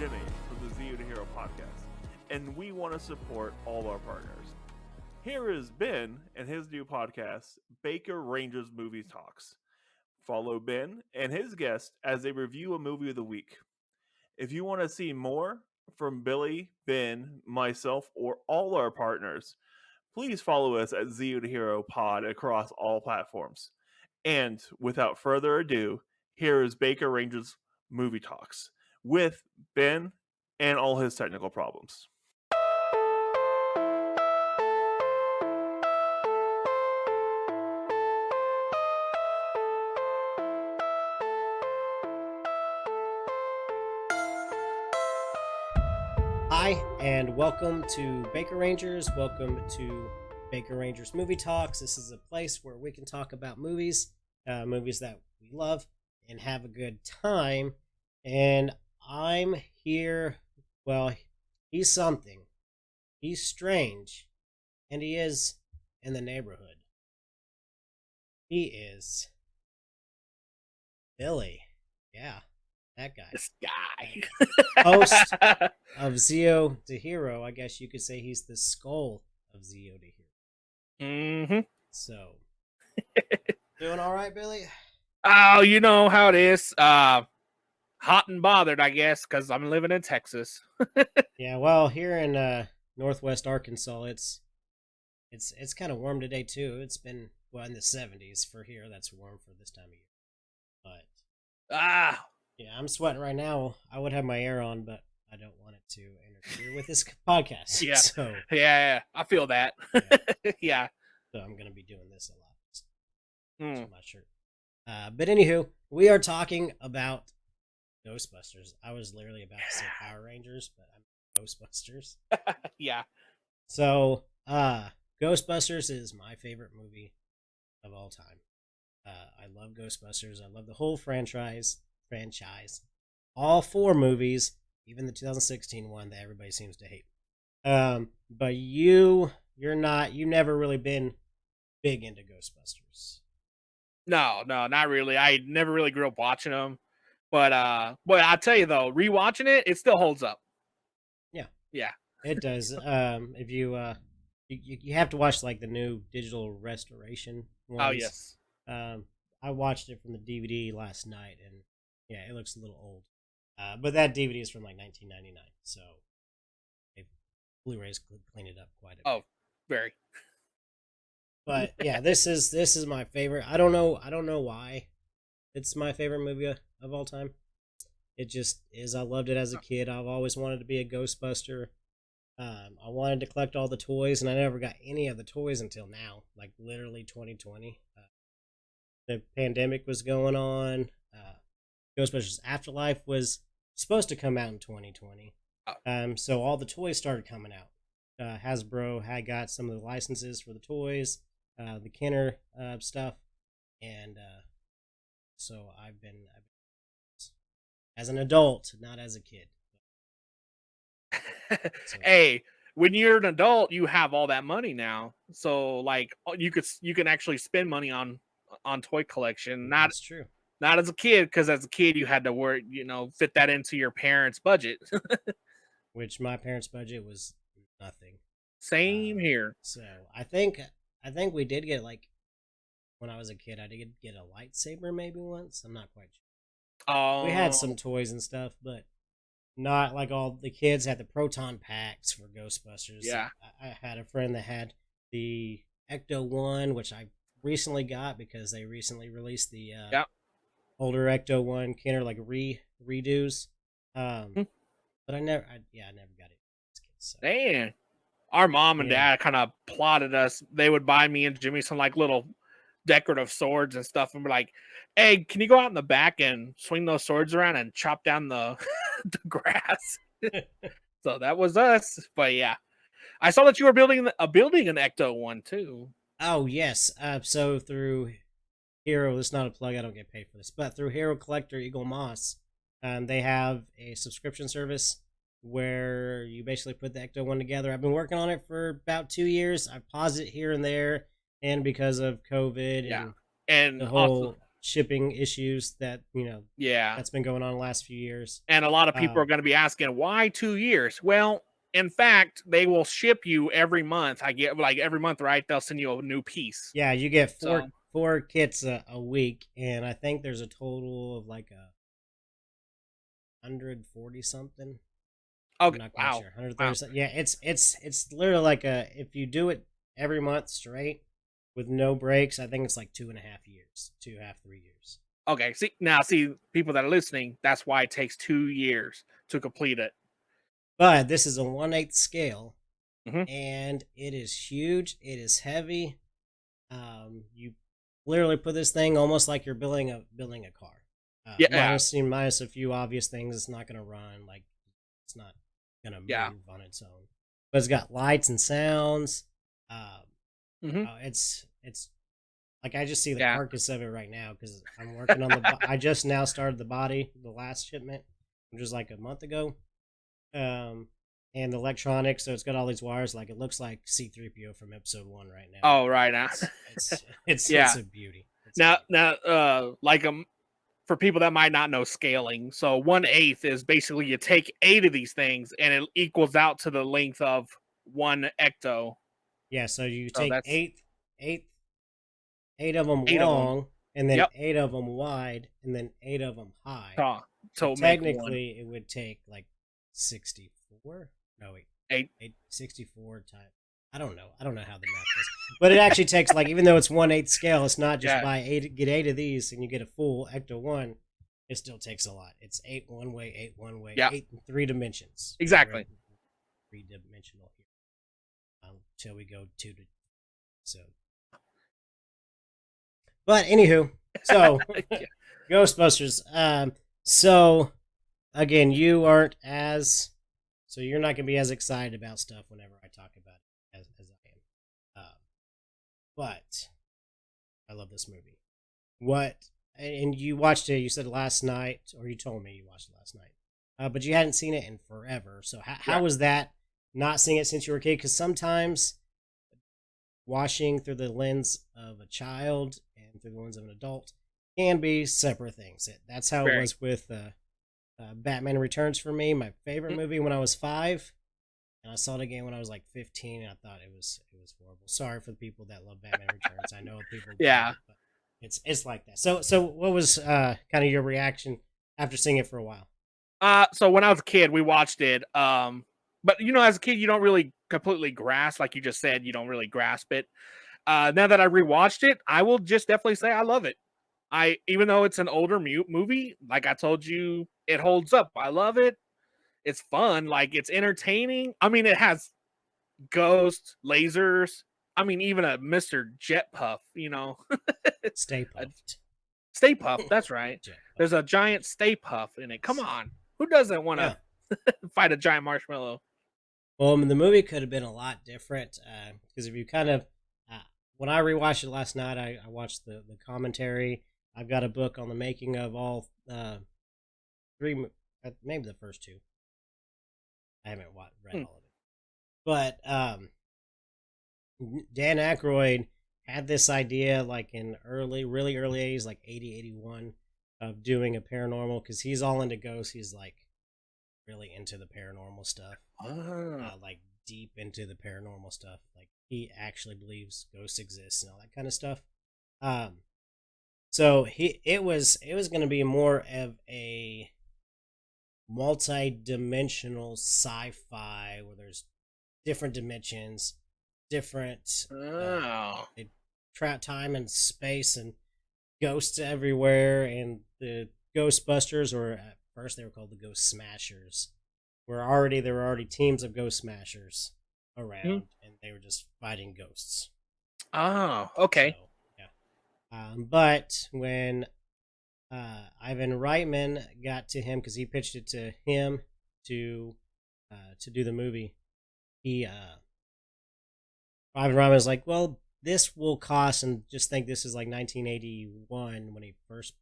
Jimmy from the Zeotohero podcast, and we want to support all our partners. Here is Ben and his new podcast, Bakerrangers Movie Talks. Follow Ben and his guests as they review a movie of the week. If you want to see more from Billy, Ben, myself, or all our partners, please follow us at Zeotohero Pod across all platforms. And without further ado, here is Bakerrangers Movie Talks with Ben and all his technical problems. Hi, and welcome to Bakerrangers. Welcome to Bakerrangers Movie Talks. This is a place where we can talk about movies, movies that we love, and have a good time. And I'm here, well, he's something. He's strange, and he is in the neighborhood. He is Billy. Yeah, that guy. This guy. Host of Zeotohero. I guess you could say he's the skull of Zeotohero. Mm-hmm. So, doing all right, Billy? Oh, you know how it is. Hot and bothered, I guess, because I'm living in Texas. Yeah, well, here in Northwest Arkansas, it's kind of warm today too. It's been in the 70s for here. That's warm for this time of year. But yeah, I'm sweating right now. I would have my air on, but I don't want it to interfere with this podcast. Yeah. So Yeah, I feel that. Yeah. So I'm gonna be doing this a lot. Mm. I'm not sure. But anywho, we are talking about Ghostbusters. I was literally about to say Power Rangers, but I'm Ghostbusters. Yeah. So, Ghostbusters is my favorite movie of all time. I love Ghostbusters. I love the whole franchise. All four movies, even the 2016 one that everybody seems to hate. But you've never really been big into Ghostbusters. No, not really. I never really grew up watching them. But I'll tell you though, rewatching it, it still holds up. Yeah. Yeah. It does. If you have to watch like the new digital restoration ones. Oh yes. I watched it from the DVD last night, and yeah, it looks a little old. But that DVD is from like 1999, so Blu-rays clean it up quite a bit. Oh, very. But yeah, this is my favorite. I don't know why it's my favorite movie of all time. It just is. I loved it as a kid. I've always wanted to be a Ghostbuster. I wanted to collect all the toys, and I never got any of the toys until now, like literally 2020. The pandemic was going on. Ghostbusters Afterlife was supposed to come out in 2020. So all the toys started coming out. Hasbro had got some of the licenses for the toys, the Kenner stuff, and so I've been as an adult, not as a kid. So, hey, when you're an adult, you have all that money now, so like you can actually spend money on toy collection. That's true. Not as a kid, because as a kid you had to work, fit that into your parents' budget. Which my parents' budget was nothing. Same here. So I think we did get, like, when I was a kid, I did get a lightsaber maybe once. I'm not quite sure. Oh, We had some toys and stuff, but not like all the kids had the proton packs for Ghostbusters. Yeah. I had a friend that had the Ecto one, which I recently got because they recently released the older Ecto one Kenner like redos. But I never got it as kids. So. Man, our mom and dad kind of plotted us. They would buy me and Jimmy some like little decorative swords and stuff, and be like, "Hey, can you go out in the back and swing those swords around and chop down the the grass?" So that was us. But yeah, I saw that you were building an Ecto one too. Oh yes. So through Hero, this is not a plug. I don't get paid for this, but through Hero Collector Eagle Moss, they have a subscription service where you basically put the Ecto one together. I've been working on it for about 2 years. I pause it here and there, and because of COVID and and the whole shipping issues that Yeah. that's been going on the last few years. And a lot of people are going to be asking, why 2 years? Well, in fact, they will ship you every month. I get like every month, right? They'll send you a new piece. Yeah, you get four kits a week, and I think there's a total of like 140 something. Okay, I'm not quite sure. 130 something. Yeah, it's literally like if you do it every month straight with no breaks, I think it's like 2.5 years, 2.5, 3 years. Okay, see people that are listening, that's why it takes 2 years to complete it. But this is a 1/8 scale, Mhm. and it is huge. It is heavy. You literally put this thing almost like you're building a car. Minus a few obvious things. It's not going to run. Like, it's not going to move on its own. But it's got lights and sounds. It's like I just see the carcass of it right now because I'm working on I just now started the body, the last shipment, which was like a month ago. And the electronics, so it's got all these wires. Like, it looks like C-3PO from episode 1 right now. Oh, right now. It's a beauty. Like for people that might not know scaling, so 1/8 is basically you take 8 of these things and it equals out to the length of 1 ecto. Yeah, so you take eight of them long, and then 8 of them wide, and then 8 of them high. So technically, it would take like 64. No, wait, 64 times. I don't know how the math is, but it actually takes, like, even though it's 1/8 scale, it's not just get 8 of these and you get a full ecto 1. It still takes a lot. It's 8 one way, 8 one way, 8 in 3 dimensions. Exactly. 3-dimensional here. Until we go 2 to so. But anywho, so Ghostbusters. So again, you aren't so you're not gonna be as excited about stuff whenever I talk about it as I am. But I love this movie. And you watched it, you said last night, or you told me you watched it last night. But you hadn't seen it in forever. So how was that, not seeing it since you were a kid? Because sometimes watching through the lens of a child and through the lens of an adult can be separate things. That's how it was with Batman Returns for me, my favorite movie when I was 5. And I saw it again when I was like 15, and I thought it was horrible. Sorry for the people that love Batman Returns. I know people do, but it's like that. So what was kind of your reaction after seeing it for a while? So when I was a kid, we watched it. But as a kid, you don't really completely grasp, like you just said, you don't really grasp it. Now that I rewatched it, I will just definitely say I love it. Even though it's an older movie, like I told you, it holds up. I love it. It's fun. Like, it's entertaining. I mean, it has ghosts, lasers. I mean, even a Mr. Jet Puff, Stay Puffed. Stay Puffed, that's right. There's a giant Stay Puff in it. Come on. Who doesn't want to fight a giant marshmallow? Well, I mean, the movie could have been a lot different because if you kind of... when I rewatched it last night, I watched the commentary. I've got a book on the making of all 3, maybe the first 2. I haven't read all of it. But Dan Aykroyd had this idea, like, in really early 80s, like 80, 81, of doing a paranormal, because he's all into ghosts. He's, like, really into the paranormal stuff. Like, deep into the paranormal stuff. Like, he actually believes ghosts exist and all that kind of stuff. So it was going to be more of a multi-dimensional sci-fi where there's different dimensions, different time and space, and ghosts everywhere. And the Ghostbusters, or at first they were called the Ghost Smashers, there were already teams of Ghost Smashers around, and they were just fighting ghosts. Oh, okay. So, but when Ivan Reitman got to him, because he pitched it to him to do the movie, Ivan Reitman was like, well, this will cost, and just think this is like 1981 when he first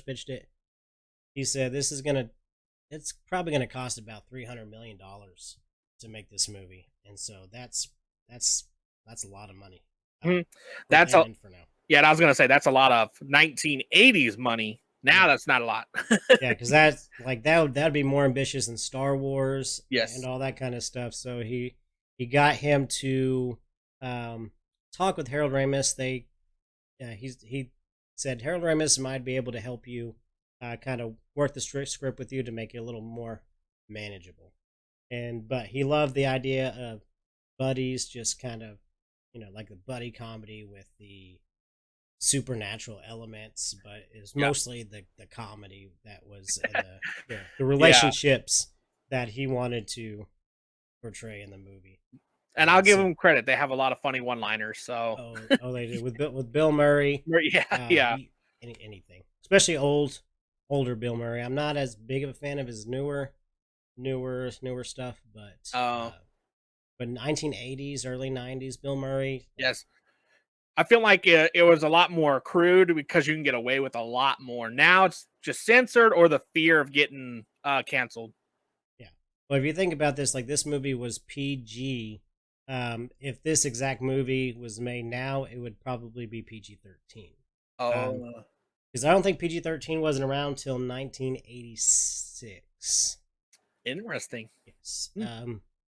pitched it. He said it's probably gonna cost about $300 million to make this movie, and so that's a lot of money. That's a for now. Yeah, I was gonna say that's a lot of 1980s money. Now that's not a lot. Yeah, because that's like that'd be more ambitious than Star Wars Yes. and all that kind of stuff. So he got him to talk with Harold Ramis. He said Harold Ramis might be able to help you kind of work the script with you to make it a little more manageable. But he loved the idea of buddies, just kind of like the buddy comedy with the supernatural elements, but it was mostly the comedy that was in the relationships that he wanted to portray in the movie. And I'll give them credit; they have a lot of funny one-liners. So, they do with Bill Murray. Yeah. Anything, especially older Bill Murray. I'm not as big of a fan of his newer stuff, but 1980s, early 90s Bill Murray. Yes. I feel like it was a lot more crude because you can get away with a lot more. Now it's just censored or the fear of getting canceled. Yeah. Well, if you think about this, like this movie was PG. If this exact movie was made now, it would probably be PG-13. Because I don't think PG-13 wasn't around till 1986. Interesting. Yes.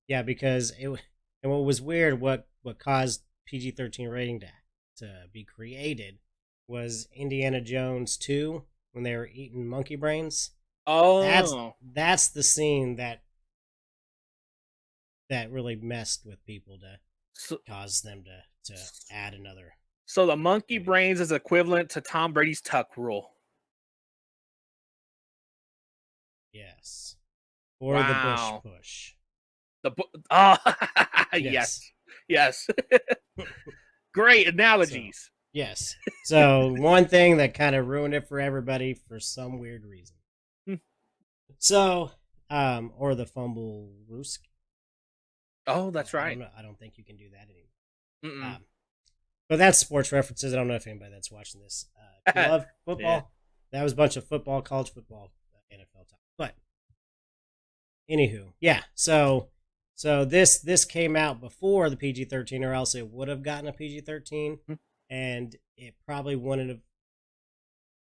Yeah, because and what was weird, what caused PG-13 rating to be created was Indiana Jones 2 when they were eating monkey brains. That's the scene that really messed with people to cause them to add another. So the monkey brains is equivalent to Tom Brady's tuck rule. Yes. Or the bush push. Yes. Great analogies. Yes. So one thing that kind of ruined it for everybody for some weird reason. So, or the fumble rooski. Oh, that's right. I don't think you can do that anymore. But that's sports references. I don't know if anybody that's watching this love football. That was a bunch of football, college football, NFL talk. But anywho, yeah. So this came out before the PG-13, or else it would have gotten a PG-13, and it probably wouldn't have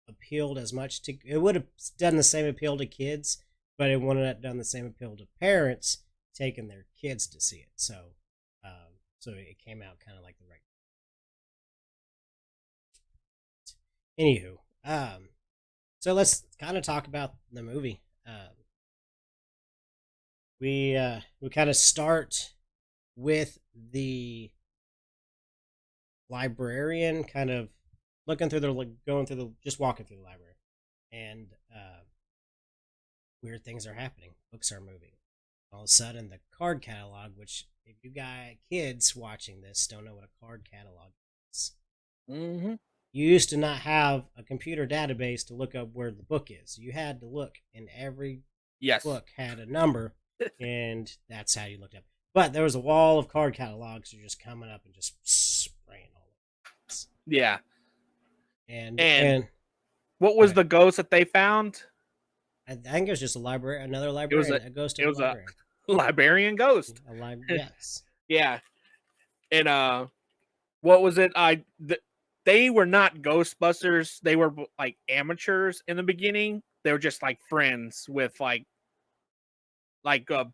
appealed as much to. It would have done the same appeal to kids, but it wouldn't have done the same appeal to parents taking their kids to see it. So it came out kind of like the right. Anywho, so let's kind of talk about the movie. We kind of start with the librarian kind of walking through the library, and weird things are happening. Books are moving. All of a sudden, the card catalog, which if you got kids watching this don't know what a card catalog is. Mm-hmm. You used to not have a computer database to look up where the book is. You had to look, and every book had a number, and that's how you looked up. But there was a wall of card catalogs that are just coming up and just spraying all over. Yeah. And what was the ghost that they found? I think it was just another librarian. It was a librarian ghost. Yes. Yeah. And what was it? They were not Ghostbusters. They were like amateurs in the beginning. They were just like friends with like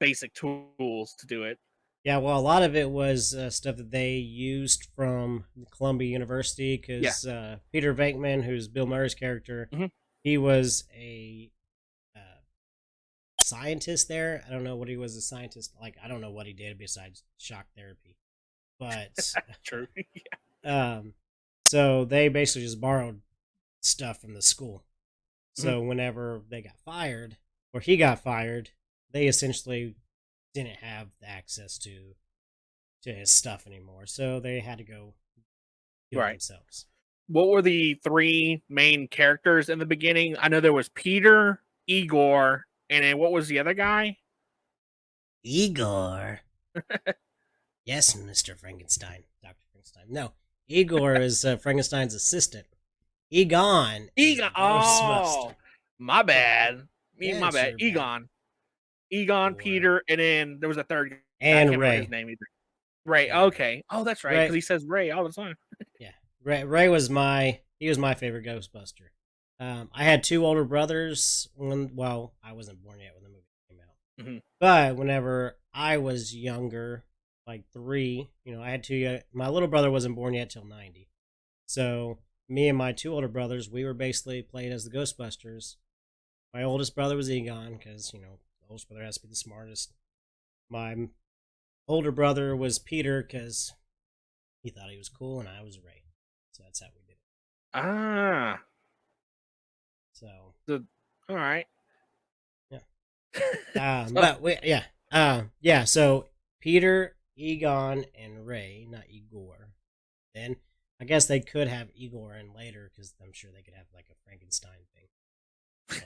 basic tools to do it. Yeah, well, a lot of it was stuff that they used from Columbia University because Peter Venkman, who's Bill Murray's character, he was a scientist there. I don't know what he was a scientist like. I don't know what he did besides shock therapy, but true. So they basically just borrowed stuff from the school. So whenever they got fired, or he got fired, they essentially didn't have access to his stuff anymore. So they had to go do it themselves. What were the three main characters in the beginning? I know there was Peter, Igor, and then what was the other guy? Igor. Yes, Mr. Frankenstein. Dr. Frankenstein. No. Igor is Frankenstein's assistant. Egon. Oh, my bad. My bad. Egon, Peter, and then there was a third guy. And I can't Ray. remember his name either. Ray. Okay. Oh, that's right. Because he says Ray all the time. Yeah. Ray was my favorite Ghostbuster. I had 2 older brothers. I wasn't born yet when the movie came out. Mm-hmm. But whenever I was younger, like 3, I had 2. My little brother wasn't born yet till 90. So me and my 2 older brothers, we were basically played as the Ghostbusters. My oldest brother was Egon because the oldest brother has to be the smartest. My older brother was Peter because he thought he was cool, and I was Ray. So that's how we did it. Ah. So. All right. Yeah. So Peter, Egon, and Ray, not Igor. Then I guess they could have Igor in later because I'm sure they could have like a Frankenstein thing. But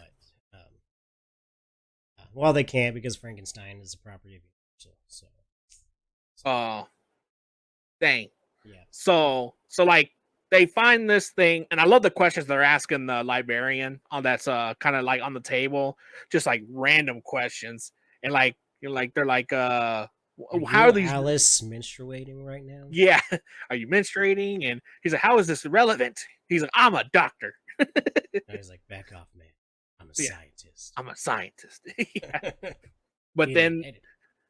well, they can't because Frankenstein is a property of Universal. So. Oh. Dang. Yeah. So like they find this thing, and I love the questions they're asking the librarian on that's kind of like on the table, just like random questions, and like they're like how are these Alice menstruating right now? Yeah, are you menstruating? And he's like, how is this relevant? He's like, I'm a doctor. He's like, back off, man. I'm a scientist. I'm a scientist. Yeah. But then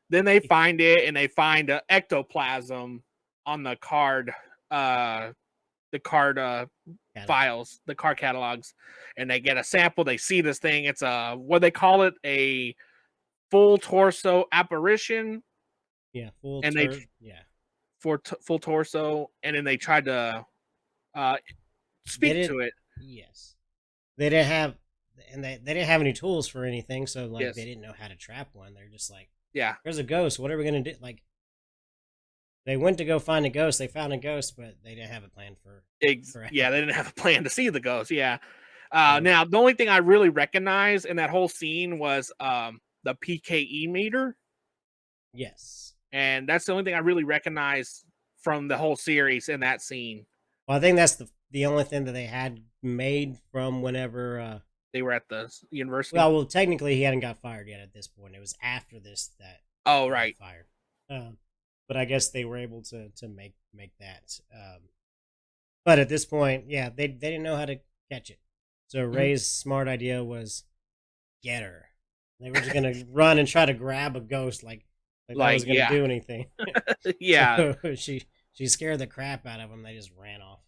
they find it, and they find ectoplasm on the card files, the card catalogs, and they get a sample. They see this thing. It's a what they call it, a full torso apparition. Yeah, full torso, and then they tried to speak to it. Yes, they didn't have, and they didn't have any tools for anything, so like they didn't know how to trap one. They're just like, yeah, there's a ghost. What are we gonna do? Like, they went to go find a ghost. They found a ghost, but they didn't have a plan for. Yeah, they didn't have a plan to see the ghost. Yeah. Now the only thing I really recognized in that whole scene was the PKE meter. Yes. And that's the only thing I really recognize from the whole series in that scene. Well, I think that's the only thing that they had made from whenever they were at the university. Well, technically he hadn't got fired yet at this point. It was after this that he got fired. But I guess they were able to make that. But at this point, yeah, they didn't know how to catch it. So Ray's smart idea was get her. They were just gonna run and try to grab a ghost like that was going to do anything. Yeah. So she scared the crap out of them. They just ran off.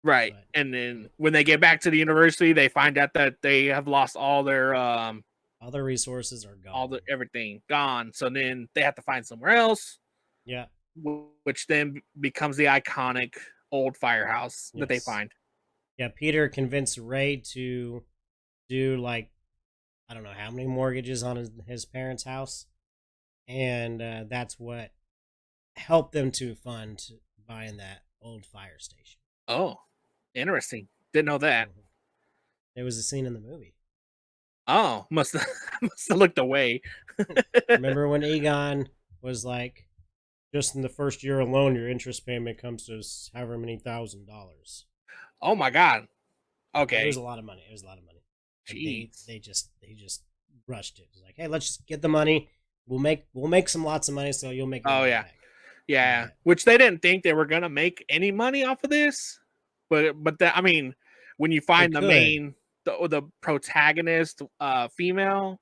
Right. And then when they get back to the university, they find out that they have lost all their resources are gone. Everything gone. So then they have to find somewhere else. Yeah. Which then becomes the iconic old firehouse that they find. Yeah, Peter convinced Ray to do like I don't know how many mortgages on his parents' house. And that's what helped them to fund buying that old fire station. Oh, interesting. Didn't know that. There was a scene in the movie. Oh, must have looked away. Remember when Egon was like, just in the first year alone, your interest payment comes to however many $1,000. Oh my God. Okay. It was a lot of money. Jeez. They just rushed it. It was like, hey, let's just get the money. We'll make some lots of money, so you'll make. Back. Yeah. Which they didn't think they were gonna make any money off of this, but that I mean, when you find the protagonist, female,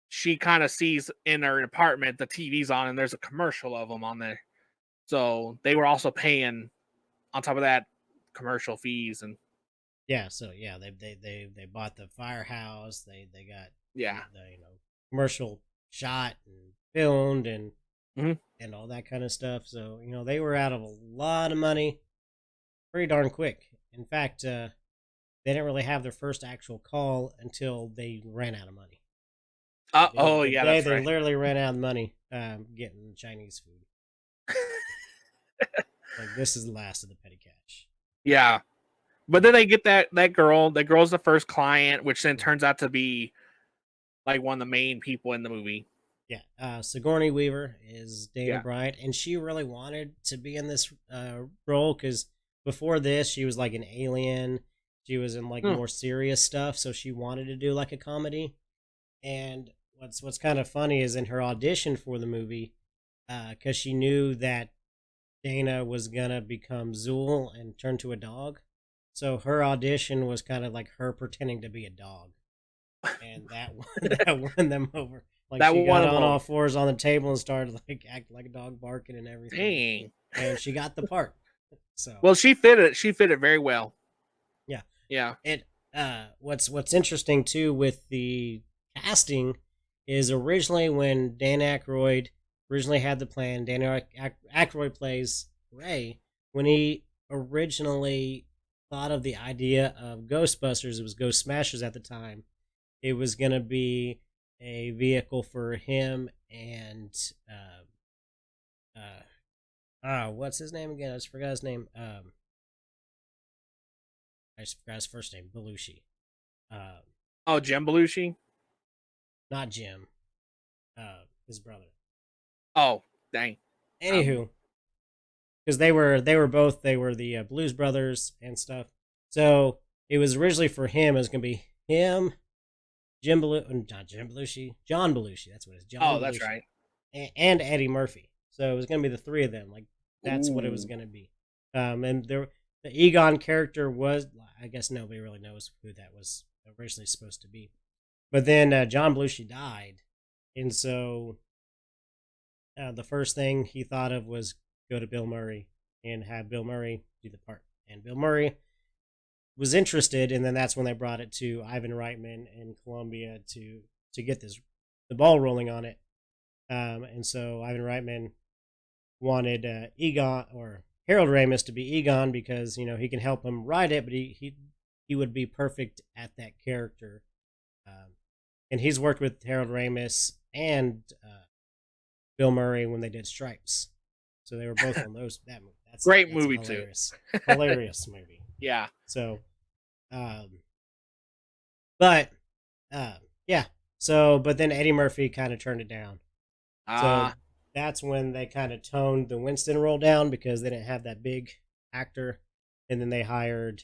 she kind of sees in her apartment the TV's on and there's a commercial of them on there, so they were also paying on top of that commercial fees and. Yeah. So yeah, they bought the firehouse. They got the commercial shot and filmed and all that kind of stuff. So, they were out of a lot of money pretty darn quick. In fact, they didn't really have their first actual call until they ran out of money. That's right. They literally ran out of money getting Chinese food. Like, this is the last of the petty cash. Yeah. But then they get that girl. That girl's the first client, which then turns out to be like one of the main people in the movie. Yeah. Sigourney Weaver is Dana Bryant, and she really wanted to be in this role because before this, she was like an alien. She was in like more serious stuff, so she wanted to do like a comedy. And what's kind of funny is in her audition for the movie, because she knew that Dana was gonna become Zool and turn to a dog. So her audition was kind of like her pretending to be a dog, and that won them over. Like That she won got them on over. all fours on the table and started like acting like a dog, barking and everything. Dang. And she got the part. So Well, she fit it. She fit it very well. yeah. Yeah. It what's interesting too with the casting is originally when Dan Aykroyd originally had the plan. Dan Aykroyd plays Ray. When he originally thought of the idea of Ghostbusters, it was Ghost Smashers at the time. It was gonna be a vehicle for him and what's his name again? I just forgot his name. I just forgot his first name, Belushi. Oh, Jim Belushi? Not Jim. His brother. Oh, dang. Anywho, because they were the Blues Brothers and stuff. So it was originally for him. It was gonna be him, John Belushi. That's what it is. John That's Belushi, right. and Eddie Murphy. So it was gonna be the three of them. Like that's what it was Ooh. gonna be. And the Egon character was, I guess nobody really knows who that was originally supposed to be. But then John Belushi died, and so the first thing he thought of was go to Bill Murray and have Bill Murray do the part. And Bill Murray was interested, and then that's when they brought it to Ivan Reitman in Columbia to get the ball rolling on it. And so Ivan Reitman wanted Egon or Harold Ramis to be Egon because he can help him write it, but he would be perfect at that character. And he's worked with Harold Ramis and Bill Murray when they did Stripes, so they were both on that movie. That's movie hilarious. Hilarious movie. Yeah. So, but yeah. So, but then Eddie Murphy kind of turned it down. So that's when they kind of toned the Winston role down because they didn't have that big actor, and then they hired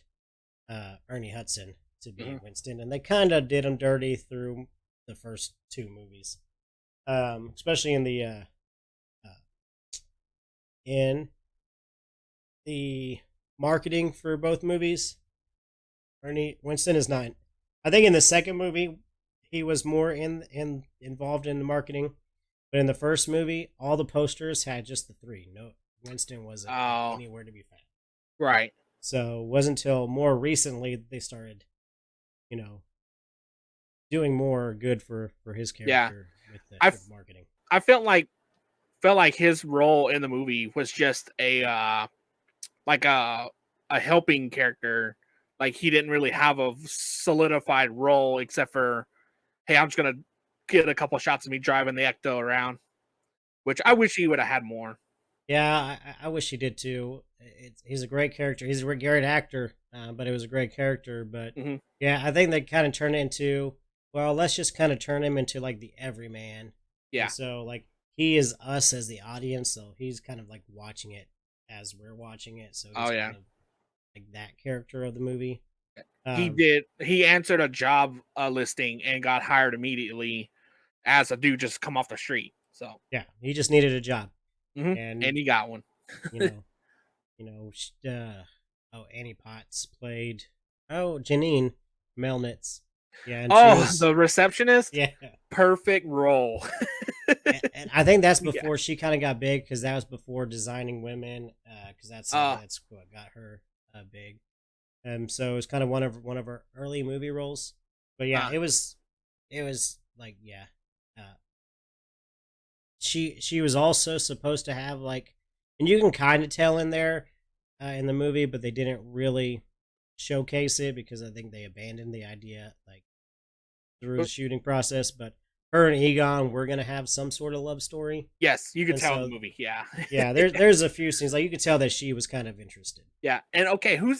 Ernie Hudson to be Winston, and they kind of did him dirty through the first two movies, especially in the marketing for both movies. Winston is not. I think in the second movie he was more involved in the marketing, but in the first movie all the posters had just the three. No, Winston wasn't anywhere to be found. Right. So it wasn't until more recently they started, doing more good for his character with the marketing. I felt like his role in the movie was just a helping character. Like he didn't really have a solidified role except for, hey, I'm just gonna get a couple shots of me driving the Ecto around, which I wish he would have had more. Yeah, I wish he did too. He's a great character. He's a great actor, but it was a great character. But yeah, I think they kind of turned it into, well, let's just kind of turn him into like the everyman. Yeah. And so like he is us as the audience, so he's kind of like watching it as we're watching it. So he's kind of like that character of the movie. He answered a job listing and got hired immediately as a dude just come off the street. So yeah, he just needed a job. And he got one. Annie Potts played Janine Melnitz. Yeah, and the receptionist. Yeah, perfect role. and I think that's before she kind of got big because that was before Designing Women. Because that's what got her big. So it was kind of one of her early movie roles. But yeah, it was like she was also supposed to have like, and you can kind of tell in there in the movie, but they didn't really showcase it because I think they abandoned the idea like through the shooting process. But her and Egon were gonna have some sort of love story. Yes, you could tell in the movie. Yeah, yeah. There's a few scenes like you could tell that she was kind of interested. Yeah, and okay, all right?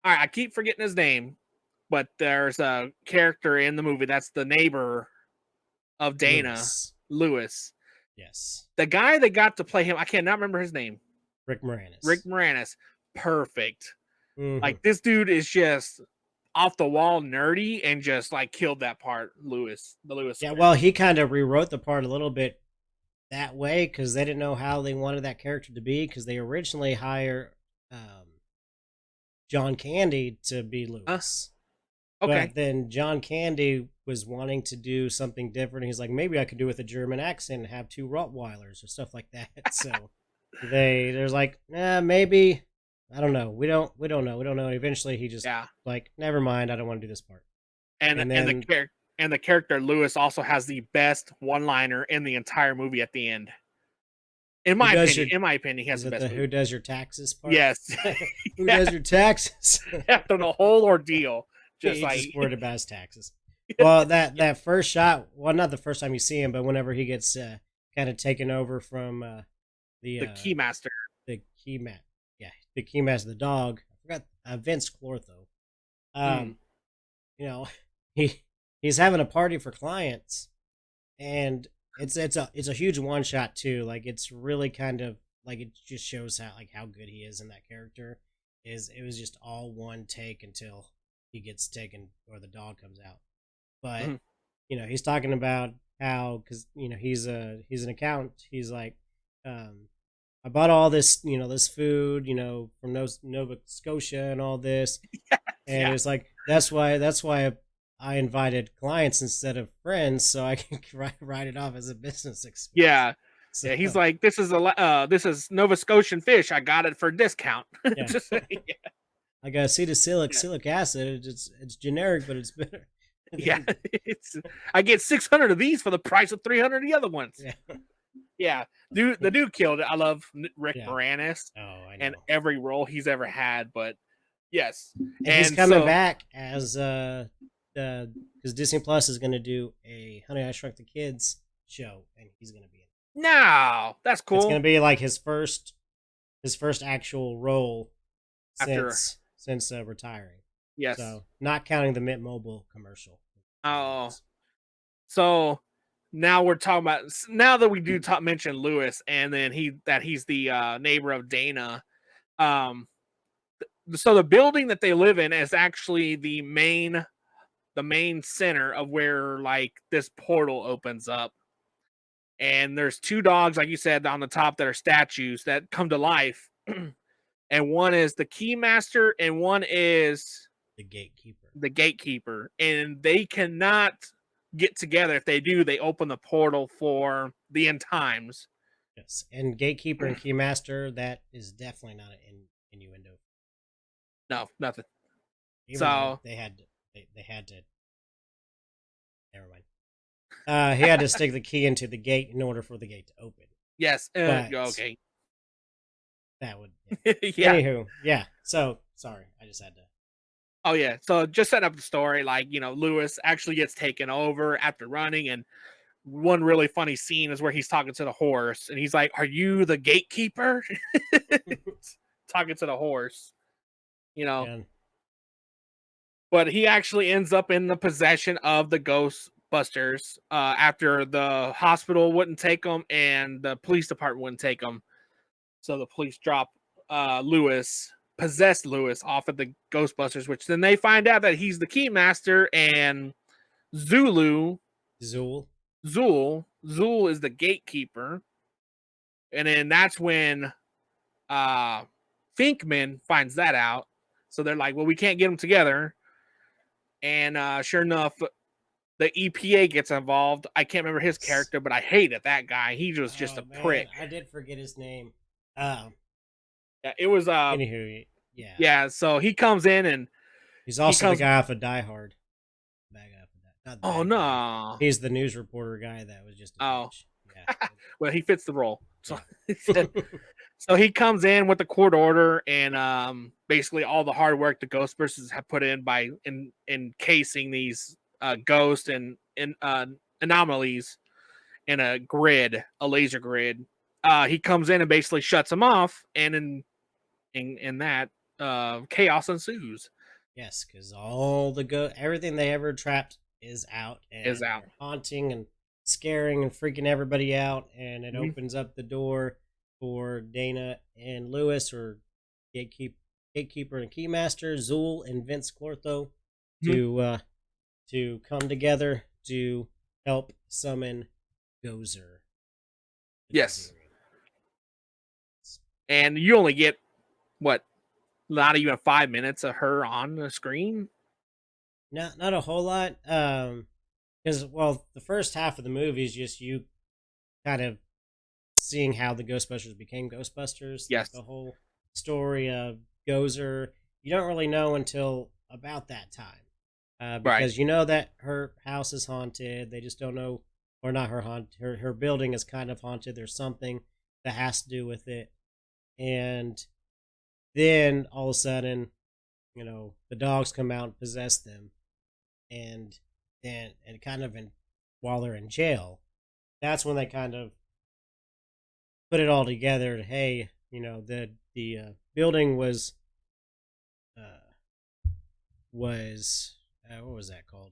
I keep forgetting his name, but there's a character in the movie that's the neighbor of Dana, Lewis. Yes. The guy that got to play him, I cannot remember his name. Rick Moranis. Perfect. Like this dude is just off the wall nerdy and just like killed that part, Lewis. Yeah, well, he kind of rewrote the part a little bit that way because they didn't know how they wanted that character to be because they originally hired John Candy to be Lewis. Okay. But then John Candy was wanting to do something different. He's like, maybe I could do with a German accent and have 2 Rottweilers or stuff like that. So there's like, maybe, I don't know. We don't know. And eventually he just like, never mind. I don't want to do this part. And the character Lewis also has the best one-liner in the entire movie at the end. In my opinion, he has the best. Who does your taxes part? Yes. Who does your taxes? After the whole ordeal, just worried about his taxes. Well, that first shot, well, not the first time you see him, but whenever he gets kind of taken over from the Keymaster. The Keymaster, the dog. I forgot Vince Clortho. You know, he's having a party for clients, and it's a huge one shot too. Like it's really kind of like it just shows how good he is in that character. It was just all one take until he gets taken or the dog comes out. But you know, he's talking about how because you know he's an accountant. He's like, I bought all this this food from Nova Scotia and all this, and it's like that's why I invited clients instead of friends, so I can write it off as a business expense. Yeah. So, yeah, he's like, this is Nova Scotian fish. I got it for a discount. Yeah. I got acetylsalicylic acid. It's generic, but it's better. Yeah, I get 600 of these for the price of 300 of the other ones. Yeah. The dude killed it. I love Rick Moranis and every role he's ever had. But yes, and he's coming back as because Disney Plus is going to do a Honey I Shrunk the Kids show, and he's going to be in it. No, that's cool. It's going to be like his first actual role since retiring. Yes. So not counting the Mint Mobile commercial. Oh. So now we're talking about now that we do mention Lewis, and then he's the neighbor of Dana. So the building that they live in is actually the main center of where like this portal opens up. And there's 2 dogs, like you said, on the top that are statues that come to life. And one is the Keymaster and one is the Gatekeeper. And they cannot get together. If they do, they open the portal for the end times. Yes. And Gatekeeper and Keymaster, that is definitely not an innuendo. No, nothing. Even so they had to never mind. He had to stick the key into the gate in order for the gate to open. Yes. Okay. That would. Yeah. Anywho, yeah. So sorry, I just had to. Oh yeah. So just setting up the story, like Lewis actually gets taken over after running, and one really funny scene is where he's talking to the horse, and he's like, "Are you the gatekeeper?" Talking to the horse, Man. But he actually ends up in the possession of the Ghostbusters after the hospital wouldn't take him and the police department wouldn't take him. So the police drop possessed Lewis off of the Ghostbusters, which then they find out that he's the Keymaster and Zool is the Gatekeeper. And then that's when Finkman finds that out. So they're like, well, we can't get them together. And sure enough, the EPA gets involved. I can't remember his character, but I hated that guy. He was just a prick. I did forget his name. Yeah, it was anywho, yeah. Yeah, so he comes in and he's also the guy off of Die Hard. No. He's the news reporter guy that was just yeah. Well, he fits the role. So, so he comes in with the court order and basically all the hard work the Ghostbusters have put in by encasing these ghosts and anomalies in a laser grid. He comes in and basically shuts them off, and in that chaos ensues. Yes, because everything they ever trapped is out. Haunting and scaring and freaking everybody out, and it opens up the door for Dana and Lewis, or Gatekeeper and Keymaster, Zool and Vince Clortho, to come together to help summon Gozer. Yes. And you only get, what, not even 5 minutes of her on the screen? Not a whole lot. Because, well, the first half of the movie is just you kind of seeing how the Ghostbusters became Ghostbusters. Yes. Like the whole story of Gozer. You don't really know until about that time. Because you know that her house is haunted. They just don't know, or not her building is kind of haunted. There's something that has to do with it. And then all of a sudden, the dogs come out and possess them. And then, while they're in jail, that's when they kind of put it all together. Hey, the building was what was that called?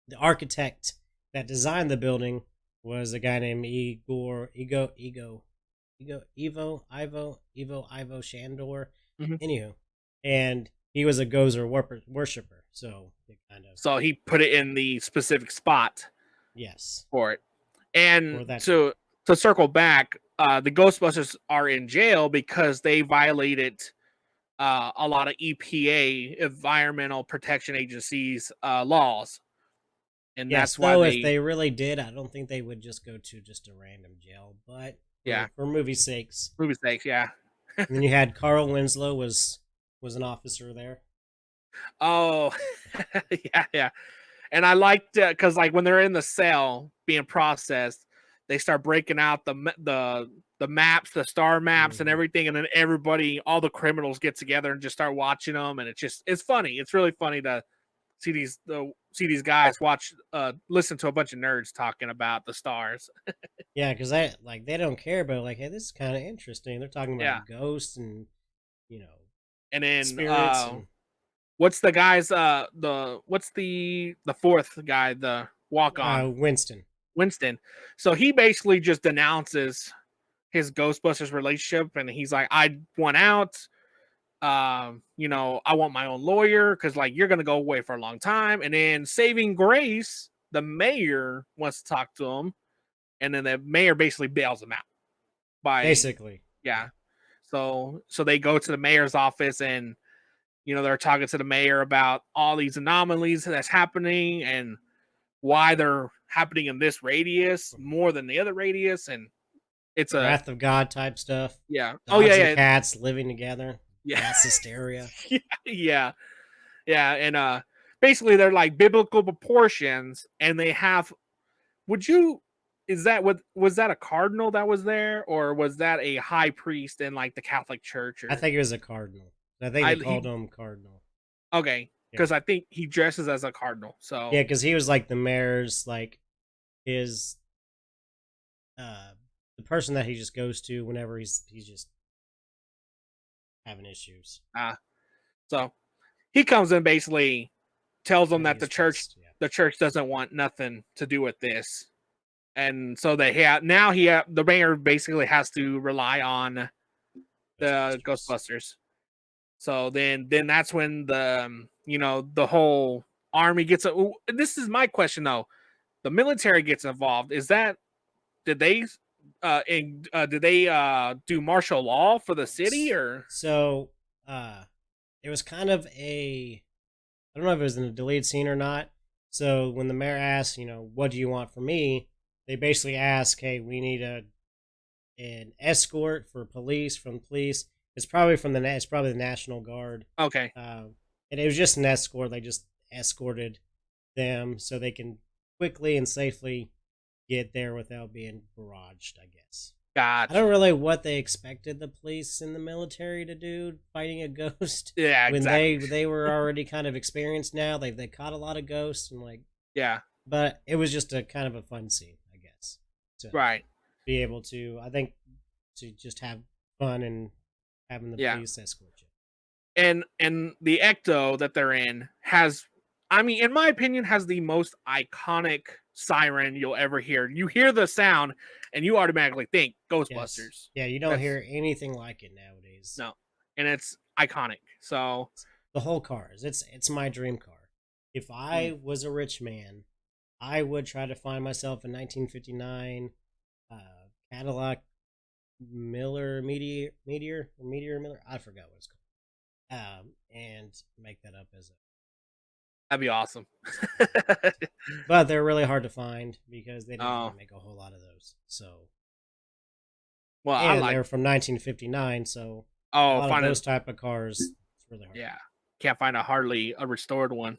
The architect that designed the building was a guy named Ivo Shandor. Mm-hmm. Anywho, and he was a Gozer worshiper, so it So he put it in the specific spot. Yes. For it. And to circle back, the Ghostbusters are in jail because they violated a lot of EPA, Environmental Protection Agency's laws. And yes, that's why if they really did, I don't think they would just go to just a random jail. But for movie sakes. Yeah. And then you had Carl Winslow was an officer there. Oh, yeah. And I liked because like when they're in the cell being processed, they start breaking out the maps, the star maps, and everything, and then everybody, all the criminals, get together and just start watching them, and it's funny. It's really funny to see these guys listen to a bunch of nerds talking about the stars. Yeah, because they don't care, but like, hey, this is kind of interesting. They're talking about ghosts and and then spirits. What's the guy's what's the fourth guy, the walk-on? Winston. So he basically just denounces his Ghostbusters relationship, and he's like, I want out. I want my own lawyer because like you're gonna go away for a long time. And then saving grace, the mayor wants to talk to him, and then the mayor basically bails him out. Yeah. So they go to the mayor's office, and they're talking to the mayor about all these anomalies that's happening and why they're happening in this radius more than the other radius, and it's a Wrath of God type stuff. Yeah. Dogs and cats living together. Yeah. Mass hysteria. Yeah. And basically they're like biblical proportions, and they have. Was that a cardinal that was there, or was that a high priest in like the Catholic Church? I think it was a cardinal. I think they called him cardinal. Okay, because I think he dresses as a cardinal. So yeah, because he was like the mayor's, like his the person that he just goes to whenever he's just having issues. So he comes in, basically tells them that the church doesn't want nothing to do with this, and so the mayor basically has to rely on the Ghostbusters. So then that's when the whole army gets. This is my question though. The military gets involved. Did they do martial law for the city, or? So it was kind of I don't know if it was in a deleted scene or not. So when the mayor asks, what do you want from me? They basically ask, hey, we need an escort from police. It's probably the National Guard. Okay. And it was just an escort. They just escorted them so they can quickly and safely get there without being barraged, I guess. Gotcha. I don't really what they expected the police and the military to do fighting a ghost. Yeah, when exactly. they were already kind of experienced now. They caught a lot of ghosts and yeah. But it was just a kind of a fun scene, I guess. To be able to, I think, to just have fun and having the police escort you. And the Ecto that they're in has, in my opinion, has the most iconic siren you'll ever hear. You hear the sound and you automatically think Ghostbusters. Yes. Yeah, you don't hear anything like it nowadays. No. And it's iconic. So the whole car it's my dream car. If I was a rich man I would try to find myself in 1959 Cadillac Meteor Miller. I forgot what it's called. And make that up as a. That'd be awesome. But they're really hard to find because they didn't really make a whole lot of those. So. Well, and they're from 1959, so a lot of those type of cars. It's really hard. Yeah, can't find hardly a restored one.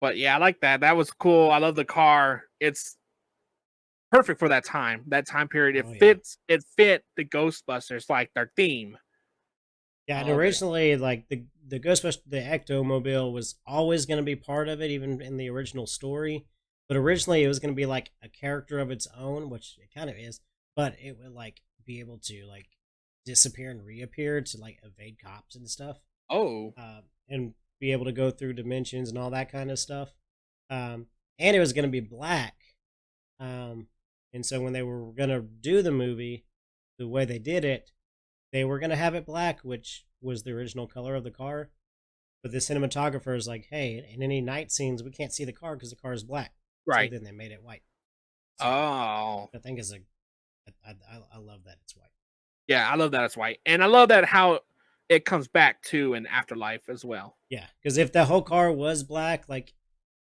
But yeah, I like that. That was cool. I love the car. It's perfect for that time period. It fit the Ghostbusters, like their theme. Yeah, and originally, like the Ghostbusters, the Ectomobile was always going to be part of it, even in the original story. But originally, it was going to be like a character of its own, which it kind of is. But it would like be able to like disappear and reappear to like evade cops and stuff. Oh, and be able to go through dimensions and all that kind of stuff. And it was going to be black. And so when they were going to do the movie, the way they did it, they were going to have it black, which was the original color of the car. But the cinematographer is like, hey, in any night scenes, we can't see the car because the car is black. Right. So then they made it white. So I think is I love that it's white. Yeah, I love that it's white. And I love that how it comes back too in Afterlife as well. Yeah, because if the whole car was black, like,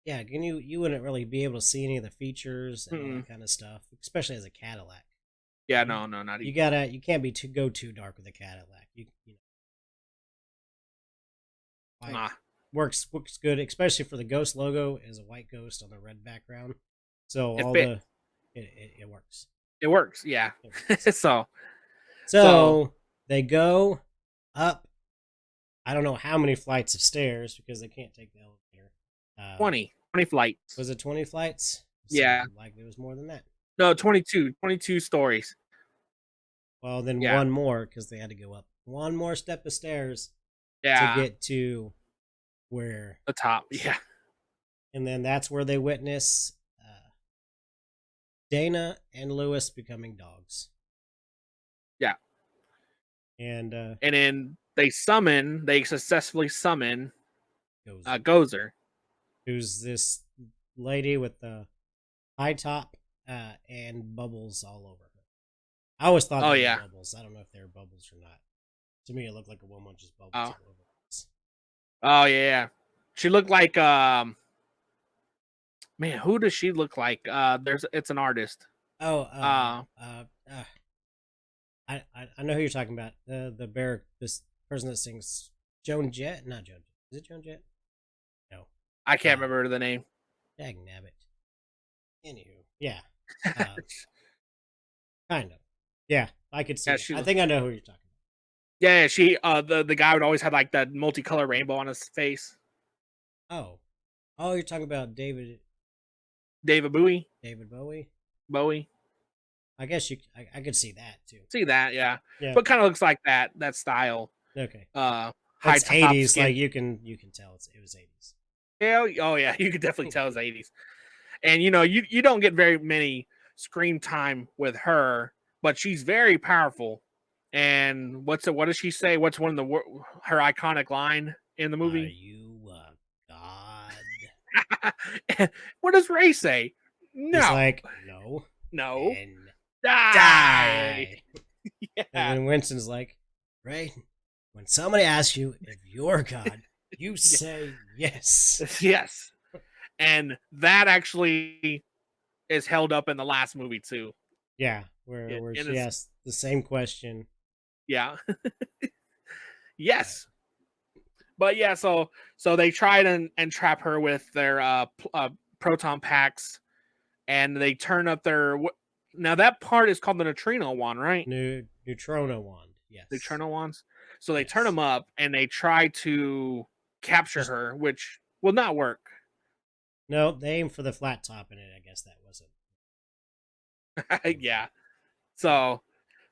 yeah, you wouldn't really be able to see any of the features and all that kind of stuff, especially as a Cadillac. Yeah, no, not even. You can't go too dark with a Cadillac. You know. Works good, especially for the Ghost logo is a white ghost on the red background. So it works. It works, yeah. So they go up. I don't know how many flights of stairs because they can't take the elevator. 20 flights. Was it 20 flights? Yeah. Like it was more than that. No, 22 stories. Well, then one more because they had to go up one more step of stairs to get to where the top. Yeah. And then that's where they witness Dana and Lewis becoming dogs. Yeah. And then they successfully summon Gozer. Gozer. Who's this lady with the high top and bubbles all over her. I always thought they were bubbles. I don't know if they were bubbles or not. To me, it looked like a woman just bubbles all over us. Oh, yeah. She looked like, man, who does she look like? It's an artist. I know who you're talking about. The bear, this person that sings Joan Jett? Not Joan Jett. Is it Joan Jett? No. I can't remember the name. Dag nabbit. Anywho, yeah. Kind of. Yeah, I could see. I think I know who you're talking about. Yeah, she the guy would always have like that multicolor rainbow on his face. Oh, you're talking about David Bowie. David Bowie. Bowie. I guess I could see that too. See that, yeah. But kind of looks like that style. Okay. It's 80s. Skin. Like you can tell it was 80s. Yeah. Oh yeah, you could definitely tell it's 80s. And you don't get very many screen time with her, but she's very powerful. And what does she say? What's one of her iconic line in the movie? Are you God? What does Ray say? No. He's like, no. And die. Yeah. And then Winston's like, Ray, when somebody asks you if you're God, you say yes. Yes. And that actually is held up in the last movie too. Yeah, where she asks the same question. Yeah. Yes. But yeah, so they tried and trap her with their proton packs, and they turn up their. Now that part is called the neutrino wand, right? Neutrino wand. Yes. Neutrino wands. So they turn them up and they try to capture her, which will not work. No, they aim for the flat top in it. I guess that wasn't. Yeah. So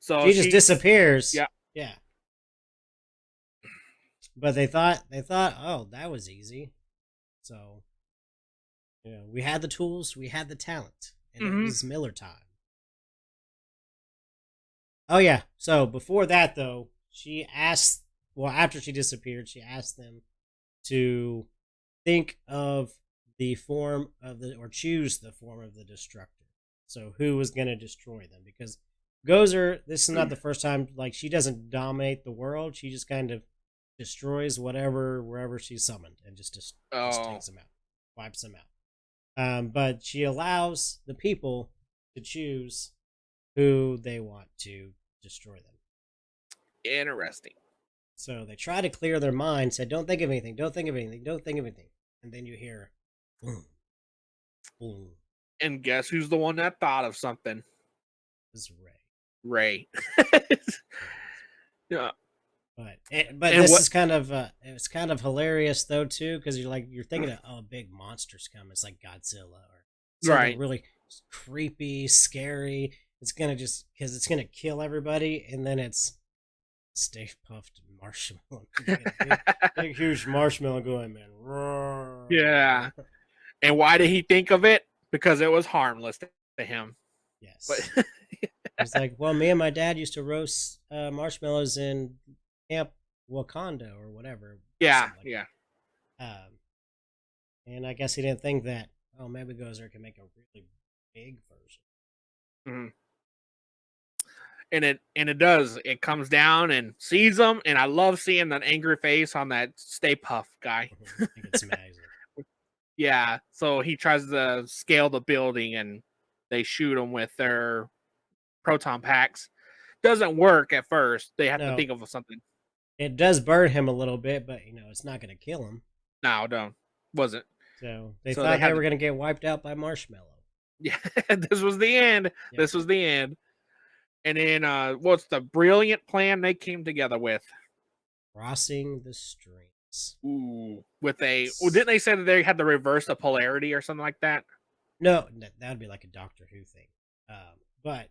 she just disappears. Yeah. Yeah. But they thought, oh, that was easy. So, we had the tools, we had the talent, and it was Miller time. Oh yeah. So before that, though, she asked. Well, after she disappeared, she asked them to think of the form of or choose the form of the destructor. So who was going to destroy them? Because Gozer, this is not the first time, like, she doesn't dominate the world. She just kind of destroys wherever she's summoned and just takes them out, wipes them out. But she allows the people to choose who they want to destroy them. Interesting. So they try to clear their mind, say, don't think of anything, don't think of anything, don't think of anything. And then you hear, boom, boom. And guess who's the one that thought of something? It's Ray. Yeah. But this is kind of it's kind of hilarious though too, because you're thinking of big monsters come. It's like Godzilla or something really creepy, scary. It's gonna because it's gonna kill everybody, and then it's Stay Puffed Marshmallow, big huge marshmallow going, man. Roar. Yeah. And why did he think of it? Because it was harmless to him. Yes. But it's like, well, me and my dad used to roast marshmallows in Camp Wakanda or whatever. Yeah, yeah. And I guess he didn't think that, maybe Gozer can make a really big version. Mm-hmm. And it does. It comes down and sees them, and I love seeing that angry face on that Stay Puft guy. I think it's amazing. Yeah, so he tries to scale the building, and they shoot him with their proton packs. Doesn't work at first. They have to think of something. It does burn him a little bit, but it's not going to kill him. No, wasn't. So they thought they were going to get wiped out by Marshmallow. Yeah, this was the end. Yep. This was the end. And then what's the brilliant plan they came together with? Crossing the streams. Ooh, didn't they say that they had to reverse the polarity or something like that? No, that would be like a Doctor Who thing. But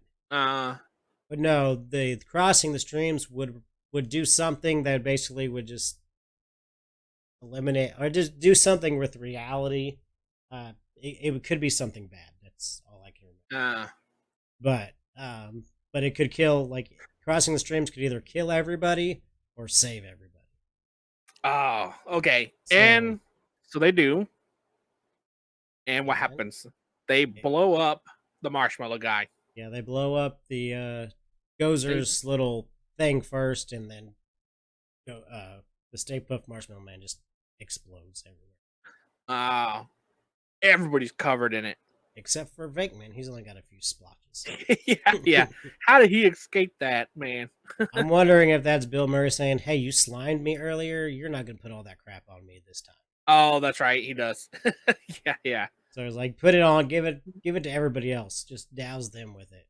no, the crossing the streams would do something that basically would just eliminate or just do something with reality. It could be something bad. That's all I can remember. But it could kill, like, crossing the streams could either kill everybody or save everybody. Oh, okay. And so they do. And what happens? They blow up the marshmallow guy. Yeah, they blow up the Gozer's little thing first, and then the Stay Puft Marshmallow Man just explodes everywhere. Everybody's covered in it. Except for Venkman. He's only got a few splotches. Yeah. How did he escape that, man? I'm wondering if that's Bill Murray saying, hey, you slimed me earlier. You're not going to put all that crap on me this time. Oh, that's right. He does. Yeah. So it's like, put it on. Give it to everybody else. Just douse them with it.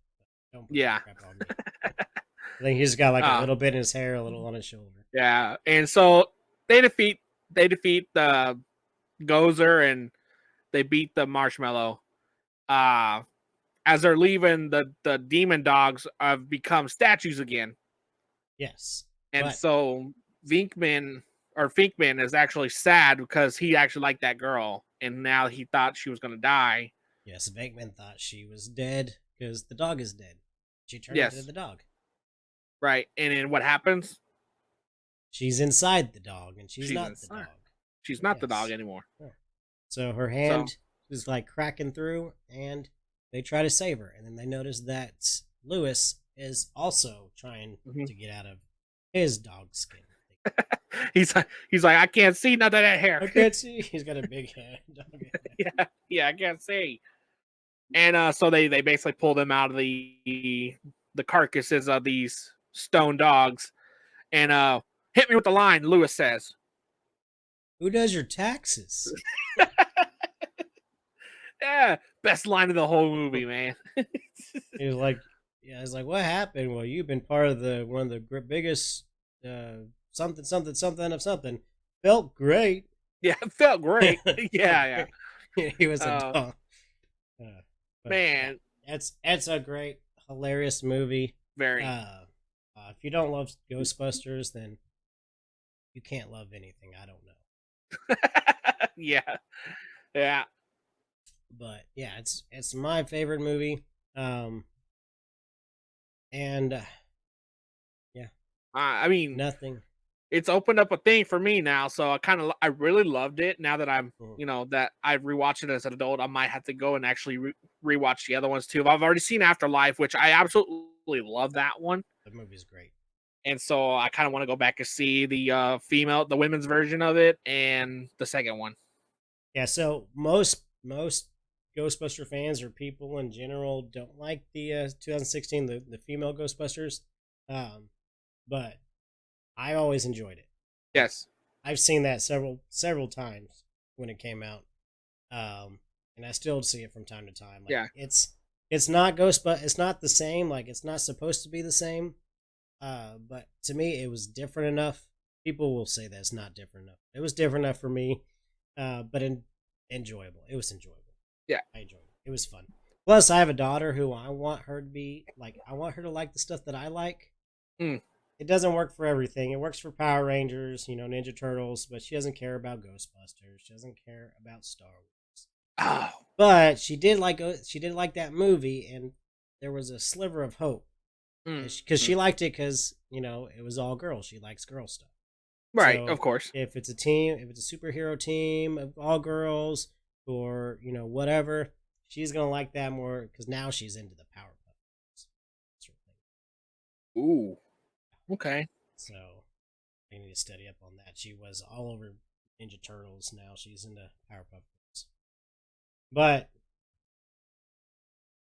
Don't put that crap on me. I think he's got like a little bit in his hair, a little on his shoulder. Yeah. And so they defeat the Gozer, and they beat the marshmallow. As they're leaving, the demon dogs have become statues again. Yes. And so Finkman is actually sad because he actually liked that girl, and now he thought she was going to die. Yes, Venkman thought she was dead because the dog is dead. She turned into the dog. Right. And then what happens? She's inside the dog, and she's not the dog. She's not the dog anymore. Yeah. So her hand is like cracking through, and they try to save her. And then they notice that Lewis is also trying to get out of his dog skin. He's like, I can't see none of that hair. I can't see. He's got a big head. Yeah, I can't see. And so they basically pull them out of the carcasses of these stone dogs, and hit me with the line. Lewis says, "Who does your taxes?" Yeah, best line of the whole movie, man. He's like, what happened? Well, you've been part of one of the biggest something of something. Felt great. Yeah, it felt great. Yeah. He was a dog. Man, it's a great, hilarious movie. Very. If you don't love Ghostbusters, then you can't love anything. I don't know. Yeah. But yeah, it's my favorite movie. And I mean, nothing. it's opened up a thing for me now. So I really loved it. Now that I'm, that I've rewatched it as an adult, I might have to go and actually rewatch the other ones too. I've already seen Afterlife, which I absolutely love that one. The movie's great. And so I kind of want to go back and see the women's version of it and the second one. Yeah. So most Ghostbuster fans or people in general don't like the 2016 the female Ghostbusters, but I always enjoyed it. Yes, I've seen that several times when it came out, and I still see it from time to time. Like, it's not it's not the same. Like, it's not supposed to be the same. But to me, it was different enough. People will say that it's not different enough. It was different enough for me, but enjoyable. It was enjoyable. Yeah, I enjoyed it. It was fun. Plus, I have a daughter who I want her to be like. I want her to like the stuff that I like. It doesn't work for everything. It works for Power Rangers, Ninja Turtles, but she doesn't care about Ghostbusters. She doesn't care about Star Wars. Oh. But she did like that movie, and there was a sliver of hope because she liked it because it was all girls. She likes girl stuff, right? So of course. If it's a team, if it's a superhero team of all girls, or whatever, she's gonna like that more because now she's into the Powerpuff Girls sort of thing. Ooh. Okay. So I need to study up on that. She was all over Ninja Turtles. Now she's into Powerpuff Girls. But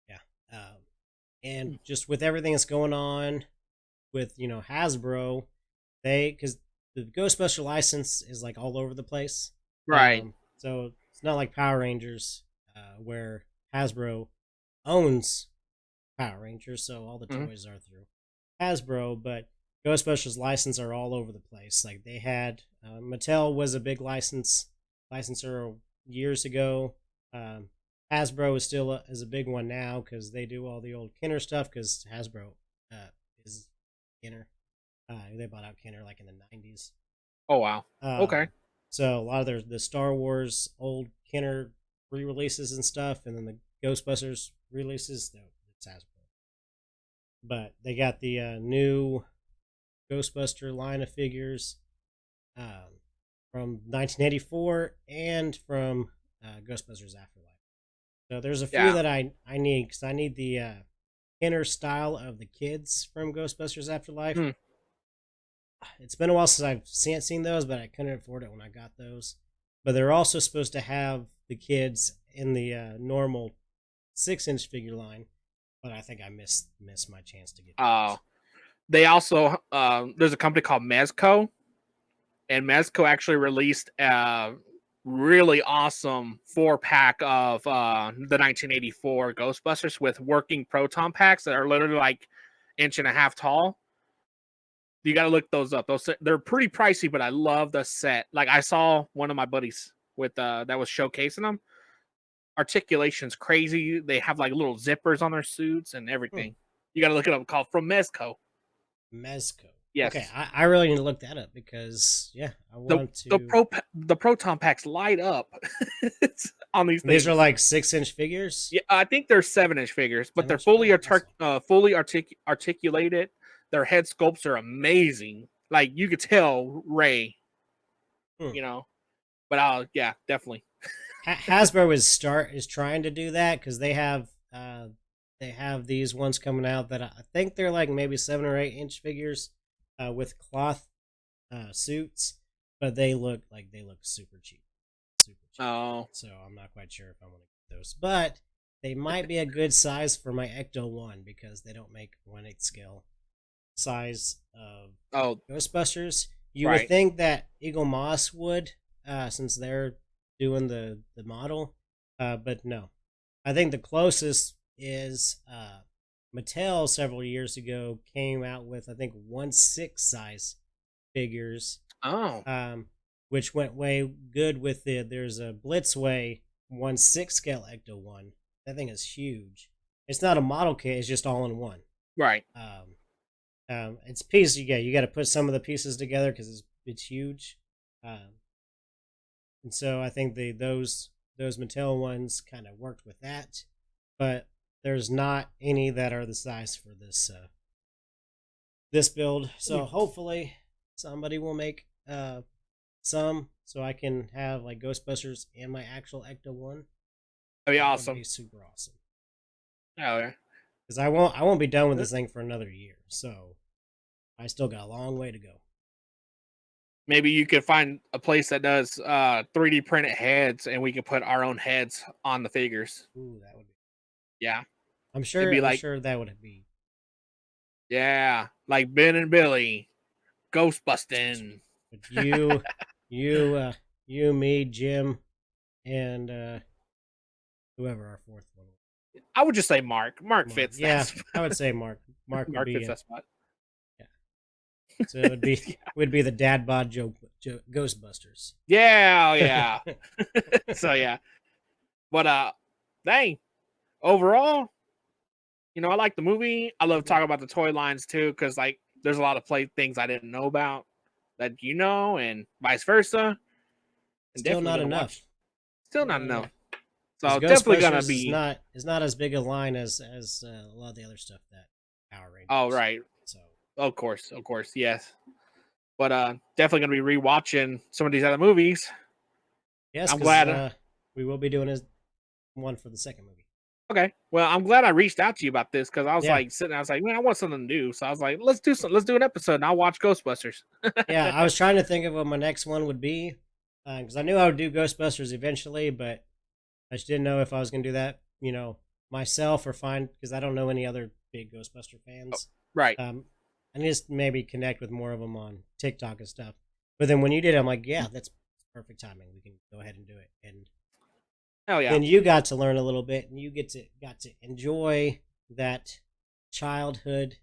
yeah, and just with everything that's going on with Hasbro, because the Ghostbuster license is like all over the place, right? So it's not like Power Rangers, where Hasbro owns Power Rangers, so all the toys are through Hasbro, but Ghostbusters license are all over the place. Like they had Mattel was a big licensor years ago. Hasbro is still is a big one now because they do all the old Kenner stuff because Hasbro is Kenner. They bought out Kenner like in the 90s. Oh wow. Okay. So a lot of the Star Wars old Kenner re-releases and stuff, and then the Ghostbusters releases, it's Hasbro. But they got the new Ghostbuster line of figures from 1984 and from Ghostbusters Afterlife. So there's a few that I need because I need the Kenner style of the kids from Ghostbusters Afterlife. It's been a while since I've seen those, but I couldn't afford it when I got those. But they're also supposed to have the kids in the normal 6-inch figure line, but I think I missed my chance to get those. They also there's a company called Mezco, and Mezco actually released a really awesome 4-pack of the 1984 Ghostbusters with working proton packs that are literally like 1.5 inches tall. You got to look those up. They're pretty pricey, but I love the set. Like I saw one of my buddies with that was showcasing them. Articulation's crazy. They have like little zippers on their suits and everything. You got to look it up. Called from Mezco. Mezco. Yes. Okay, I really need to look that up because I want the proton packs light up on these things. These are like 6-inch figures. Yeah, I think they're 7-inch figures, but they're fully articulated. Their head sculpts are amazing. Like you could tell Ray, But yeah, definitely. Hasbro is trying to do that because they have these ones coming out that I think they're like maybe 7 or 8-inch figures with cloth suits, but they look super cheap. Oh, so I'm not quite sure if I want to get those, but they might be a good size for my Ecto 1 because they don't make 1/8 scale size of Ghostbusters. You would think that Eagle Moss would, since they're doing the model, but no. I think the closest is Mattel several years ago came out with 1/6 size figures. Which went way good with there's a Blitzway 1/6 scale Ecto 1. That thing is huge. It's not a model kit, it's just all in one. Right. It's pieces. You got to put some of the pieces together because it's huge. And so I think those Mattel ones kind of worked with that, but there's not any that are the size for this build. So hopefully somebody will make some so I can have like Ghostbusters and my actual Ecto one. That'd be That would awesome. be super awesome. Oh yeah. Because I won't be done with this thing for another year, so I still got a long way to go. Maybe you could find a place that does 3D printed heads, and we could put our own heads on the figures. Ooh, that would be. Yeah, I'm sure. it'd be like, sure that would be. yeah, like Ben and Billy, Ghostbusting. But you, me, Jim, and whoever our fourth one. I would just say Mark. Mark fits. Yeah, that spot. I would say Mark. Mark would be fits that spot. So it would be would be the dad bod Ghostbusters. Yeah, yeah. So yeah, but dang, overall, you know, I like the movie. I love talking about the toy lines too, because like there's a lot of things I didn't know about that you know, and vice versa. And Still not enough. Still not enough. So definitely gonna be is not as big a line as a lot of the other stuff that Power Rangers. Oh right. So of course, yes. But definitely gonna be rewatching some of these other movies. Yes, I'm glad we will be doing one for the second movie. Okay, well, I'm glad I reached out to you about this because I was like sitting. I was like, man, I want something to do. So I was like, let's do an episode, and I'll watch Ghostbusters. Yeah, I was trying to think of what my next one would be because I knew I would do Ghostbusters eventually, but I just didn't know if I was going to do that, you know, myself or find because I don't know any other big Ghostbuster fans. Right. And just maybe connect with more of them on TikTok and stuff. But then when you did, I'm like, yeah, that's perfect timing. We can go ahead and do it. And hell yeah. then you got to learn a little bit, and you got to enjoy that childhood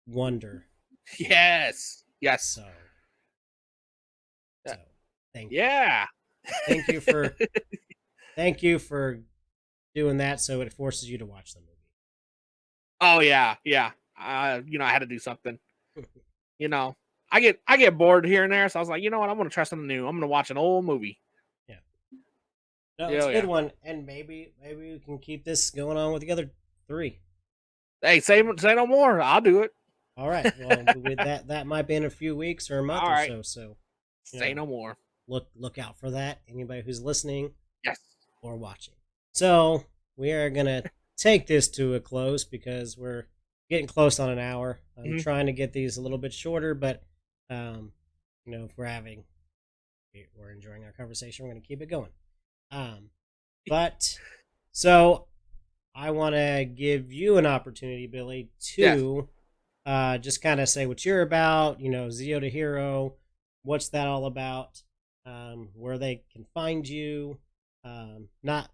wonder. Yes. So thank you. Yeah. Thank you for doing that. So it forces you to watch the movie. Oh yeah. You know, I had to do something. You know, I get bored here and there, so I was like, you know what, I'm gonna try something new. I'm gonna watch an old movie. Yeah. No, it's a good one, and maybe we can keep this going on with the other 3. Hey, say no more. I'll do it. All right. Well, with that might be in a few weeks or a month or so. So say no more. Look out for that. Anybody who's listening, yes, or watching. So we are gonna take this to a close because we're getting close on an hour. I'm trying to get these a little bit shorter, but you know, if we're enjoying our conversation, we're gonna keep it going. But so I want to give you an opportunity, Billy, to just kind of say what you're about. You know, zeotohero. What's that all about? Where they can find you, not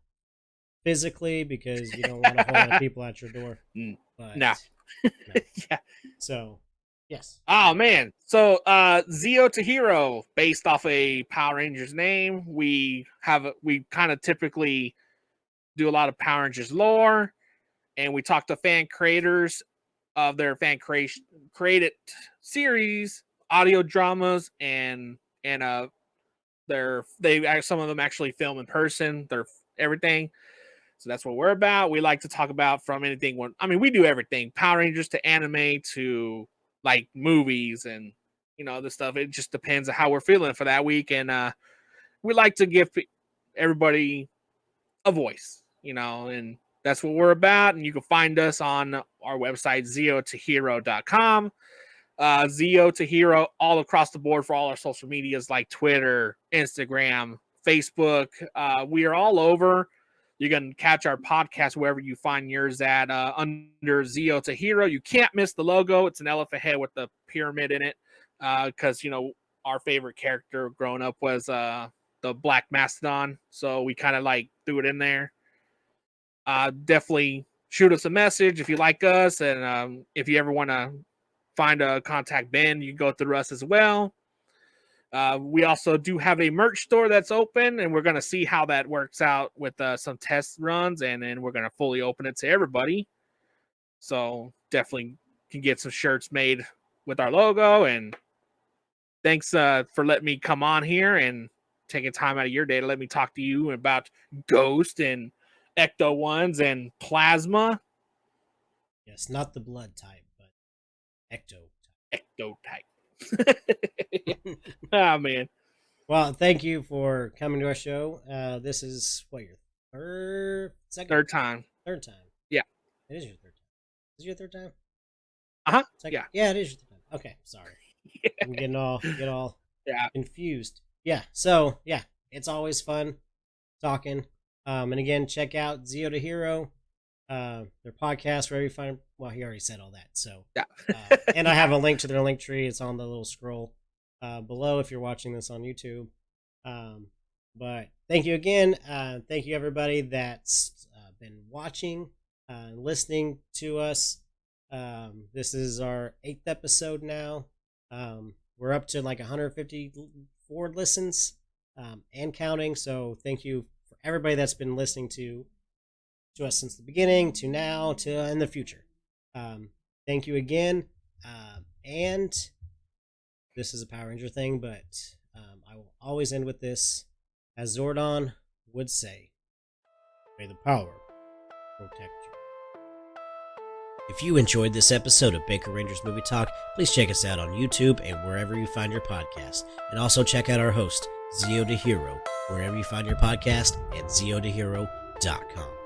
physically because you don't want a whole lot of people at your door. But, no. Yeah. So, yes. Oh man. So zeotohero, based off a Power Rangers name. We kind of typically do a lot of Power Rangers lore, and we talk to fan creators of their fan created series, audio dramas, and some of them actually film in person. They're everything. So that's what we're about. We like to talk about from anything. We do everything: Power Rangers to anime to like movies and this stuff. It just depends on how we're feeling for that week, and we like to give everybody a voice, and that's what we're about. And you can find us on our website, zeotohero.com. Zeotohero all across the board for all our social medias like Twitter, Instagram, Facebook. We are all over. You can catch our podcast wherever you find yours at under Zeotohero. You can't miss the logo. It's an elephant head with the pyramid in it because, our favorite character growing up was the Black Mastodon. So we kind of like threw it in there. Definitely shoot us a message if you like us. And if you ever want to find a contact Ben, you can go through us as well. We also do have a merch store that's open, and we're going to see how that works out with some test runs, and then we're going to fully open it to everybody. So definitely can get some shirts made with our logo. And thanks for letting me come on here and taking time out of your day to let me talk to you about Ghost and Ecto ones and Plasma. Yes, not the blood type, but Ecto type. Ecto type. Oh man. Well, thank you for coming to our show. This is what, your Third time. Third time. Yeah. It is your third time. Is it your third time? Uh-huh. Second? Yeah. Yeah, it is your third time. Okay, sorry. I'm getting all Yeah. confused. Yeah. So yeah, it's always fun talking. And again, check out zeotohero, their podcast wherever you find. Well, he already said all that. So Yeah. and I have a link to their link tree. It's on the little scroll below if you're watching this on YouTube. But thank you again. Thank you everybody that's been watching and listening to us. This is our 8th episode now. We're up to like 154 listens and counting. So thank you for everybody that's been listening to us since the beginning to now to in the future. Thank you again. And this is a Power Ranger thing, but I will always end with this. As Zordon would say, may the power protect you. If you enjoyed this episode of Baker Rangers Movie Talk, please check us out on YouTube and wherever you find your podcast. And also check out our host, zeotohero, wherever you find your podcast, at zeotohero.com.